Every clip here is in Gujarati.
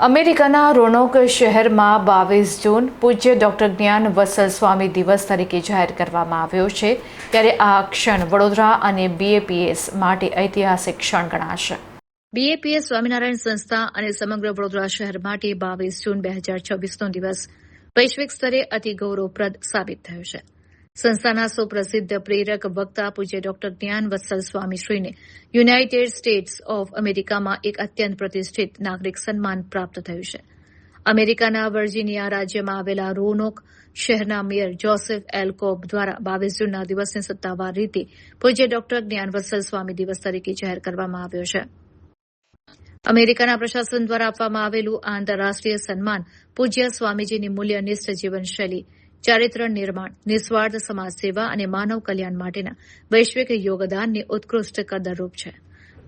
અમેરિકાના રોનોક શહેરમાં 22 જૂન પૂજ્ય ડોક્ટર જ્ઞાન વત્સલ સ્વામી દિવસ તરીકે જાહેર કરવામાં આવ્યો છે ત્યારે આ ક્ષણ વડોદરા અને બીએપીએસ માટે ઐતિહાસિક ક્ષણ ગણાશે. બીએપીએસ સ્વામિનારાયણ સંસ્થા અને સમગ્ર વડોદરા શહેર માટે 22 જૂન 2026નો દિવસ વૈશ્વિક સ્તરે અતિ ગૌરવપ્રદ સાબિત થયો છે. સંસ્થાના સુપ્રસિદ્ધ પ્રેરક વક્તા પૂજ્ય ડોક્ટર જ્ઞાન વત્સલ સ્વામીશ્રીને યુનાઇટેડ સ્ટેટ્સ ઓફ અમેરિકામાં એક અત્યંત પ્રતિષ્ઠિત નાગરિક સન્માન પ્રાપ્ત થયું છે. અમેરિકાના વર્જિનિયા રાજ્યમાં આવેલા રોનોક શહેરના મેયર જોસેફ એલ કોબ દ્વારા 22 જૂનના દિવસને સત્તાવાર રીતે પૂજ્ય ડોક્ટર જ્ઞાન વત્સલ સ્વામી દિવસ તરીકે જાહેર કરવામાં આવ્યો છે. અમેરિકાના પ્રશાસન દ્વારા આપવામાં આવેલું આ આંતરરાષ્ટ્રીય સન્માન પૂજ્ય સ્વામીજીની મૂલ્યનિષ્ઠ જીવનશૈલી, ચારિત્ર નિર્માણ, નિસ્વાર્થ સમાજ સેવા અને માનવ કલ્યાણ માટેના વૈશ્વિક યોગદાનને ઉત્કૃષ્ટ કદરરૂપ છે.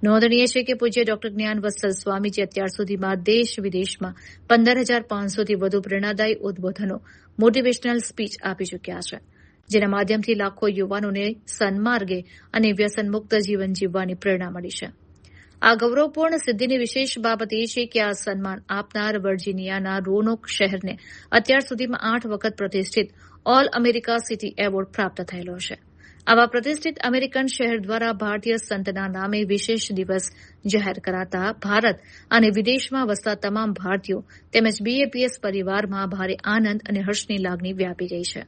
નોંધનીય છે કે પૂજ્ય ડોક્ટર જ્ઞાન વત્સલ સ્વામીજી અત્યાર સુધીમાં દેશ વિદેશમાં 15,500થી વધુ પ્રેરણાદાયી ઉદબોધનો, મોટિવેશનલ સ્પીચ આપી ચૂક્યા છે, જેના માધ્યમથી લાખો યુવાનોને સન્માર્ગે અને વ્યસનમુક્ત જીવન જીવવાની પ્રેરણા મળી છે. આ ગૌરવપૂર્ણ સિદ્ધિની વિશેષ બાબત એ છે કે આ સન્માન આપનાર વર્જિનિયાના રોનોક શહેરને અત્યાર સુધીમાં 8 વખત પ્રતિષ્ઠિત ઓલ અમેરિકા સિટી એવોર્ડ પ્રાપ્ત થયેલો છે. આવા પ્રતિષ્ઠિત અમેરિકન શહેર દ્વારા ભારતીય સંતના નામે વિશેષ દિવસ જાહેર કરાતા ભારત અને વિદેશમાં વસતા તમામ ભારતીયો તેમજ બીએપીએસ પરિવારમાં ભારે આનંદ અને હર્ષની લાગણી વ્યાપી ગઈ છે.